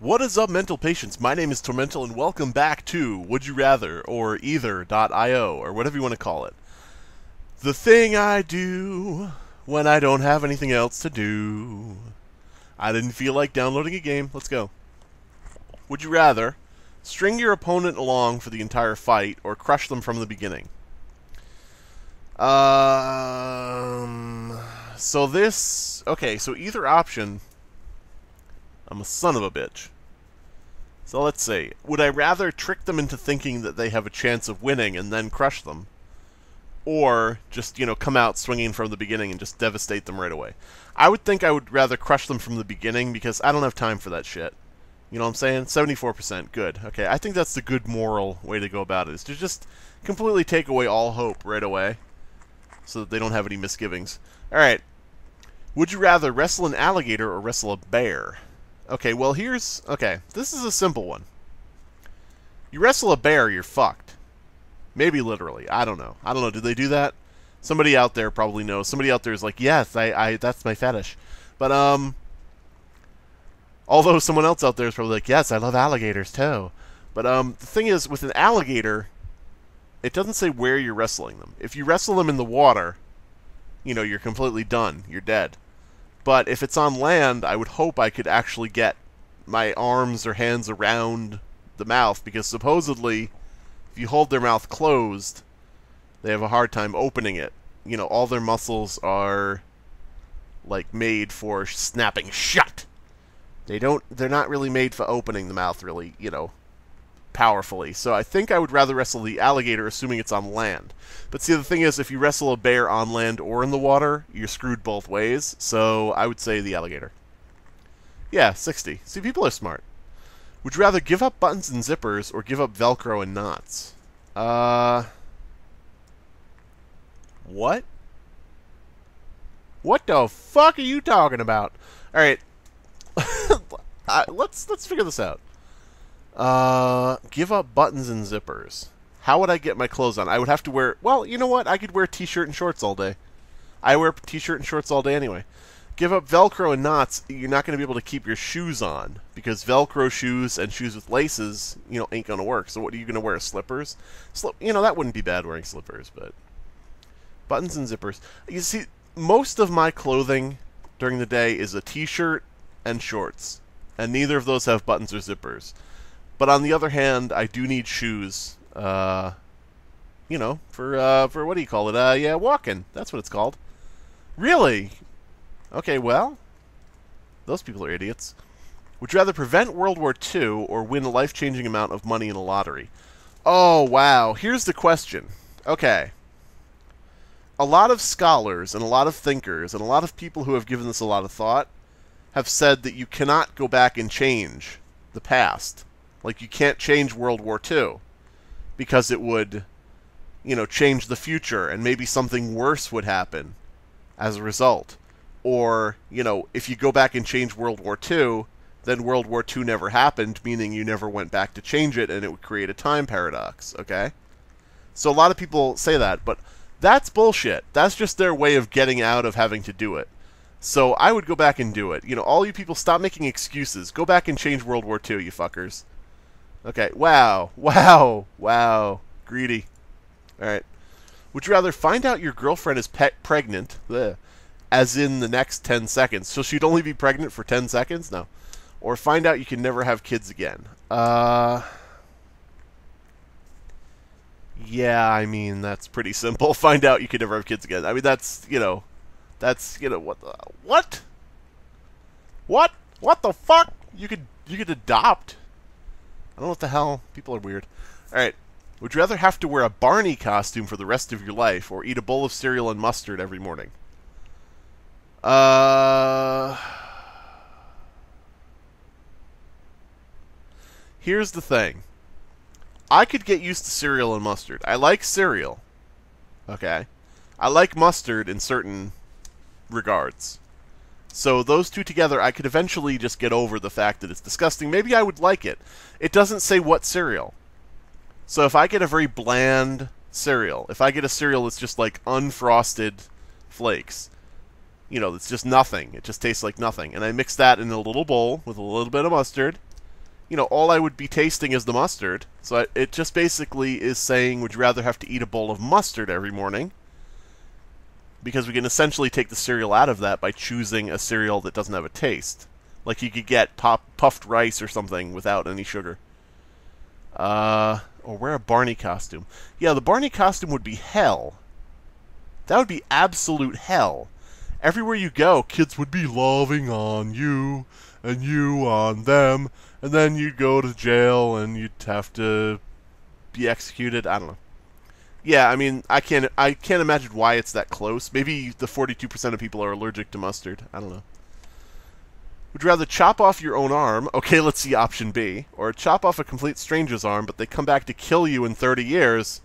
What is up, mental patients? My name is Tormental, and welcome back to Would You Rather, or Either.io, or whatever you want to call it. The thing I do when I don't have anything else to do. I didn't feel like downloading a game. Let's go. Would you rather string your opponent along for the entire fight, or crush them from the beginning? So either option, I'm a son of a bitch. So let's see. Would I rather trick them into thinking that they have a chance of winning and then crush them? Or just, come out swinging from the beginning and just devastate them right away? I would think I would rather crush them from the beginning because I don't have time for that shit. You know what I'm saying? 74%. Good. Okay, I think that's the good moral way to go about it, is to just completely take away all hope right away so that they don't have any misgivings. Alright. Would you rather wrestle an alligator or wrestle a bear? Okay, well this is a simple one. You wrestle a bear, you're fucked. Maybe literally. I don't know. Do they do that? Somebody out there probably knows. Somebody out there is like, yes, I that's my fetish. But, although someone else out there is probably like, yes, I love alligators too. But, the thing is, with an alligator, it doesn't say where you're wrestling them. If you wrestle them in the water, you're completely done. You're dead. But if it's on land, I would hope I could actually get my arms or hands around the mouth, because supposedly, if you hold their mouth closed, they have a hard time opening it. All their muscles are, made for snapping shut. They're not really made for opening the mouth really, powerfully. So I think I would rather wrestle the alligator, assuming it's on land. But see, the thing is, if you wrestle a bear on land or in the water, you're screwed both ways. So I would say the alligator. Yeah, 60. See, people are smart. Would you rather give up buttons and zippers or give up Velcro and knots? What? What the fuck are you talking about? All right. Let's figure this out. Give up buttons and zippers. How would I get my clothes on? I would have to wear... Well, you know what? I could wear t-shirt and shorts all day. I wear t-shirt and shorts all day anyway. Give up Velcro and knots. You're not going to be able to keep your shoes on, because Velcro shoes and shoes with laces, ain't going to work. So what are you going to wear? Slippers? That wouldn't be bad, wearing slippers, but... Buttons and zippers. You see, most of my clothing during the day is a t-shirt and shorts, and neither of those have buttons or zippers. But on the other hand, I do need shoes, for what do you call it? Yeah, walking. That's what it's called. Really? Okay, well, those people are idiots. Would you rather prevent World War II or win a life-changing amount of money in a lottery? Oh, wow. Here's the question. Okay. A lot of scholars and a lot of thinkers and a lot of people who have given this a lot of thought have said that you cannot go back and change the past. Like, you can't change World War II because it would, change the future, and maybe something worse would happen as a result. Or, if you go back and change World War II, then World War II never happened, meaning you never went back to change it, and it would create a time paradox, okay? So a lot of people say that, but that's bullshit. That's just their way of getting out of having to do it. So I would go back and do it. All you people, stop making excuses. Go back and change World War II, you fuckers. Okay, wow. Greedy. Alright. Would you rather find out your girlfriend is pregnant, as in the next 10 seconds, so she'd only be pregnant for 10 seconds? No. Or find out you can never have kids again? Yeah, I mean, that's pretty simple. Find out you can never have kids again. I mean, that's, what? What the fuck? You could adopt. I don't know what the hell. People are weird. Alright. Would you rather have to wear a Barney costume for the rest of your life, or eat a bowl of cereal and mustard every morning? Here's the thing. I could get used to cereal and mustard. I like cereal. Okay? I like mustard in certain regards. So those two together, I could eventually just get over the fact that it's disgusting. Maybe I would like it. It doesn't say what cereal. So if I get a very bland cereal, if I get a cereal that's just like unfrosted flakes, it's just nothing. It just tastes like nothing. And I mix that in a little bowl with a little bit of mustard, you know, all I would be tasting is the mustard. So it just basically is saying, would you rather have to eat a bowl of mustard every morning? Because we can essentially take the cereal out of that by choosing a cereal that doesn't have a taste. Like you could get puffed rice or something without any sugar. Or wear a Barney costume. Yeah, the Barney costume would be hell. That would be absolute hell. Everywhere you go, kids would be loving on you, and you on them, and then you'd go to jail and you'd have to be executed. I don't know. Yeah, I mean, I can't imagine why it's that close. Maybe the 42% of people are allergic to mustard. I don't know. Would you rather chop off your own arm? Okay, let's see option B. Or chop off a complete stranger's arm, but they come back to kill you in 30 years.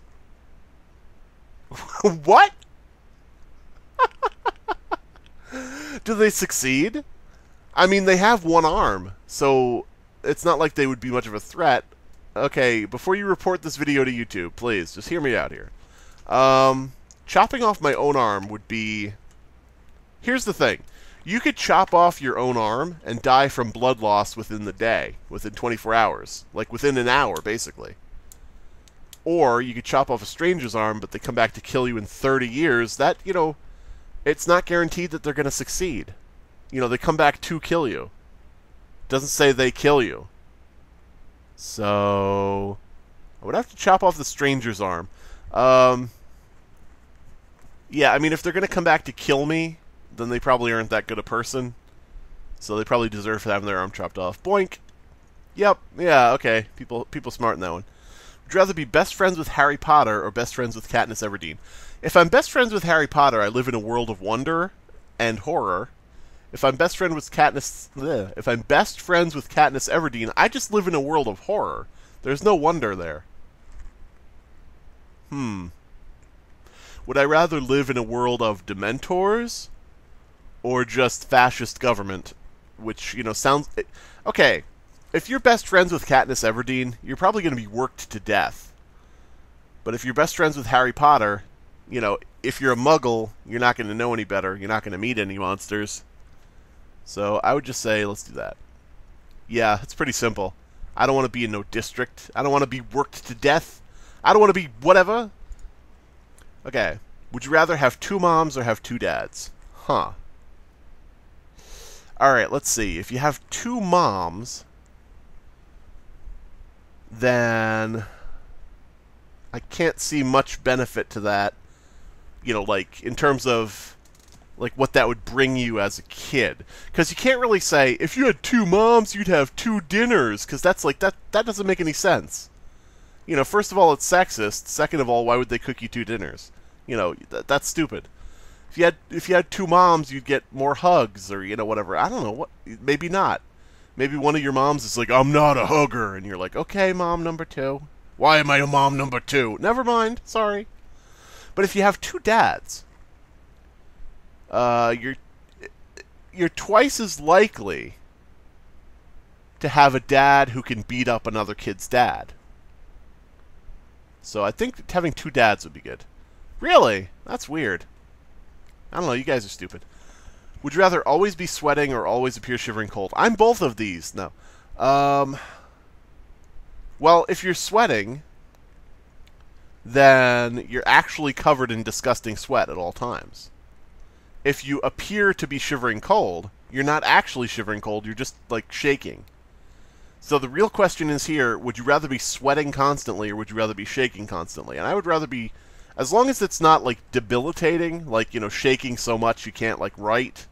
What? Do they succeed? I mean, they have one arm, so it's not like they would be much of a threat. Okay, before you report this video to YouTube, please, just hear me out here. Chopping off my own arm would be... Here's the thing. You could chop off your own arm and die from blood loss within the day, within 24 hours. Like, within an hour, basically. Or you could chop off a stranger's arm, but they come back to kill you in 30 years. That, you know, it's not guaranteed that they're going to succeed. You know, they come back to kill you. Doesn't say they kill you. So, I would have to chop off the stranger's arm. Yeah, I mean, if they're going to come back to kill me, then they probably aren't that good a person. So they probably deserve having their arm chopped off. Boink. Yep. Yeah, okay. People smart in that one. Would you rather be best friends with Harry Potter or best friends with Katniss Everdeen? If I'm best friends with Harry Potter, I live in a world of wonder and horror. If I'm best friend with Katniss Everdeen, I just live in a world of horror. There's no wonder there. Would I rather live in a world of Dementors or just fascist government? Which, you know, sounds... Okay, if you're best friends with Katniss Everdeen, you're probably going to be worked to death. But if you're best friends with Harry Potter, you know, if you're a muggle, you're not going to know any better. You're not going to meet any monsters. So I would just say, let's do that. Yeah, it's pretty simple. I don't want to be in no district. I don't want to be worked to death. I don't want to be whatever. Okay. Would you rather have two moms or have two dads? Huh. Alright, let's see. If you have two moms, then I can't see much benefit to that. You know, like, in terms of... like what that would bring you as a kid. Because you can't really say, if you had two moms, you'd have two dinners, because that's like, that doesn't make any sense. You know, first of all, it's sexist. Second of all, why would they cook you two dinners? You know, that's stupid. If you had two moms, you'd get more hugs, or, you know, whatever. I don't know, what. Maybe not. Maybe one of your moms is like, I'm not a hugger, and you're like, okay, mom number two. Why am I a mom number two? Never mind, sorry. But if you have two dads... you're twice as likely to have a dad who can beat up another kid's dad. So I think having two dads would be good. Really? That's weird. I don't know, you guys are stupid. Would you rather always be sweating or always appear shivering cold? I'm both of these. No. Well, if you're sweating, then you're actually covered in disgusting sweat at all times. If you appear to be shivering cold, you're not actually shivering cold, you're just, like, shaking. So the real question is here, would you rather be sweating constantly or would you rather be shaking constantly? And I would rather be, as long as it's not, like, debilitating, like, you know, shaking so much you can't, like, write,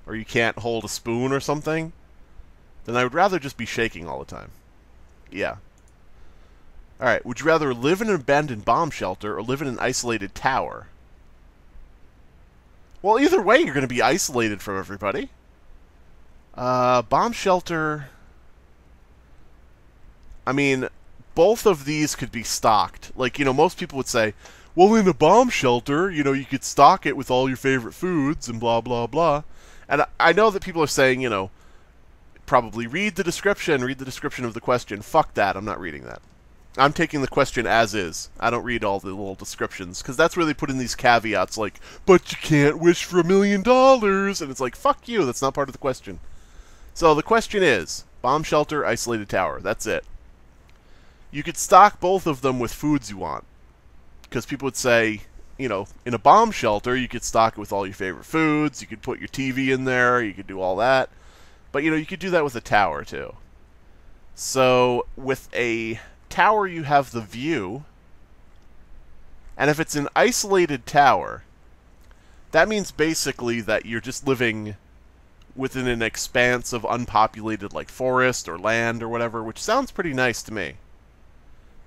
or you can't hold a spoon or something, then I would rather just be shaking all the time. Yeah. Alright, would you rather live in an abandoned bomb shelter or live in an isolated tower? Well, either way, you're going to be isolated from everybody. Bomb shelter... I mean, both of these could be stocked. Like, you know, most people would say, well, in a bomb shelter, you know, you could stock it with all your favorite foods and blah, blah, blah. And I know that people are saying, you know, probably read the description of the question. Fuck that, I'm not reading that. I'm taking the question as is. I don't read all the little descriptions, because that's where they put in these caveats like, but you can't wish for $1 million, and it's like, fuck you, that's not part of the question. So the question is, Bomb shelter, isolated tower. That's it. You could stock both of them with foods you want. Because people would say, you know, in a bomb shelter, you could stock it with all your favorite foods. You could put your TV in there. You could do all that. But, you know, you could do that with a tower, too. So, with a tower, you have the view. And if it's an isolated tower, that means basically that you're just living within an expanse of unpopulated, like, forest or land or whatever, which sounds pretty nice to me.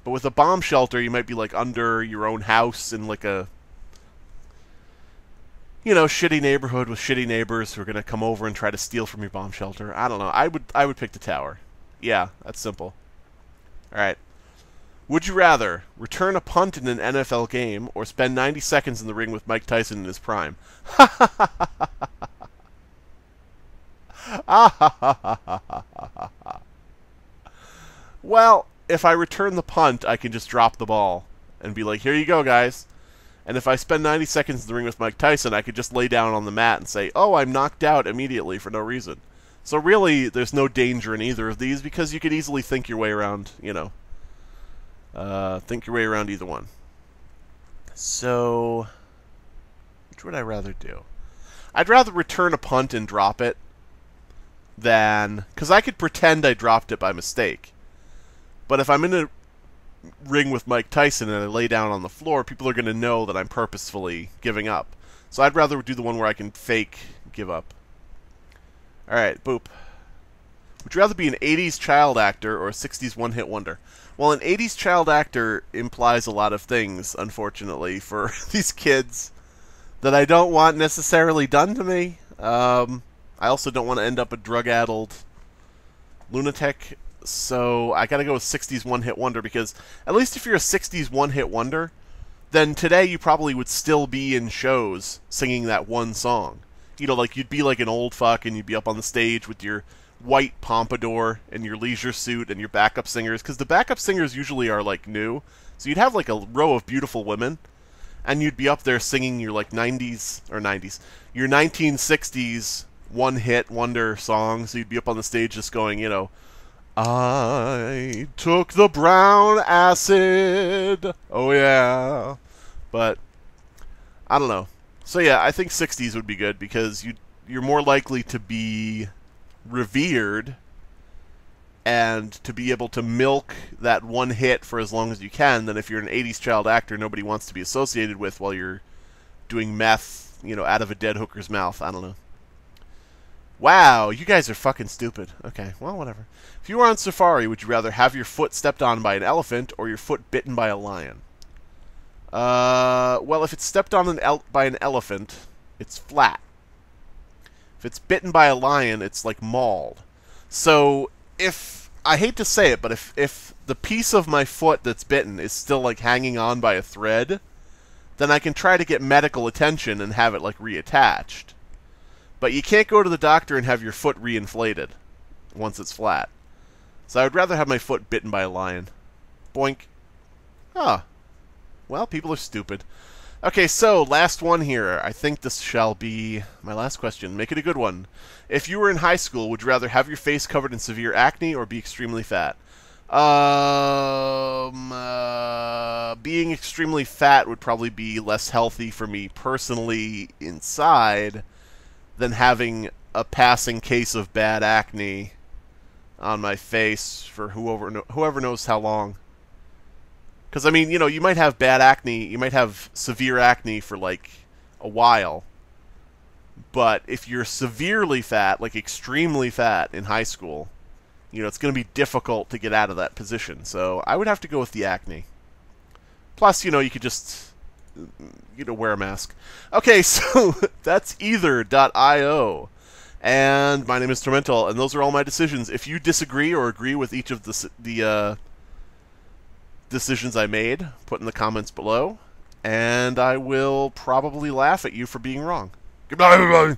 But with a bomb shelter, you might be, like, under your own house in, like, a, you know, shitty neighborhood with shitty neighbors who are going to come over and try to steal from your bomb shelter. I don't know. I would pick the tower. Yeah, that's simple. All right. Would you rather return a punt in an NFL game or spend 90 seconds in the ring with Mike Tyson in his prime? Well, if I return the punt, I can just drop the ball and be like, here you go, guys. And if I spend 90 seconds in the ring with Mike Tyson, I could just lay down on the mat and say, oh, I'm knocked out immediately for no reason. So really, there's no danger in either of these because you could easily think your way around, you know, think your way around either one. So, which would I rather do? I'd rather return a punt and drop it than, because I could pretend I dropped it by mistake. But if I'm in a ring with Mike Tyson and I lay down on the floor, people are going to know that I'm purposefully giving up. So I'd rather do the one where I can fake give up. Alright, boop. Would you rather be an 80s child actor or a 60s one-hit wonder? Well, an 80s child actor implies a lot of things, unfortunately, for these kids that I don't want necessarily done to me. I also don't want to end up a drug-addled lunatic, so I gotta go with 60s one-hit wonder, because at least if you're a 60s one-hit wonder, then today you probably would still be in shows singing that one song. You know, like, you'd be like an old fuck, and you'd be up on the stage with your white pompadour and your leisure suit and your backup singers, because the backup singers usually are, like, new. So you'd have, like, a row of beautiful women, and you'd be up there singing your, like, your 1960s one-hit wonder songs. So you'd be up on the stage just going, you know, I took the brown acid, oh yeah. But, I don't know. So yeah, I think 60s would be good, because you're more likely to be revered and to be able to milk that one hit for as long as you can than if you're an 80s child actor nobody wants to be associated with while you're doing meth, you know, out of a dead hooker's mouth. I don't know. Wow, you guys are fucking stupid. Okay, well, whatever. If you were on safari, would you rather have your foot stepped on by an elephant or your foot bitten by a lion? Well, if it's stepped on by an elephant, it's flat. If it's bitten by a lion, it's like mauled. So, I hate to say it, but if the piece of my foot that's bitten is still, like, hanging on by a thread, then I can try to get medical attention and have it, like, reattached. But you can't go to the doctor and have your foot reinflated once it's flat. So I would rather have my foot bitten by a lion. Boink. Huh. Well, people are stupid. Okay, so, last one here. I think this shall be my last question. Make it a good one. If you were in high school, would you rather have your face covered in severe acne or be extremely fat? Being extremely fat would probably be less healthy for me personally inside than having a passing case of bad acne on my face for whoever knows how long. Because, I mean, you know, you might have bad acne, you might have severe acne for, like, a while. But if you're severely fat, like extremely fat in high school, you know, it's going to be difficult to get out of that position. So I would have to go with the acne. Plus, you know, you could just, you know, wear a mask. Okay, so that's either.io. And my name is Tormental, and those are all my decisions. If you disagree or agree with each of the decisions I made, put in the comments below, and I will probably laugh at you for being wrong. Goodbye, everybody!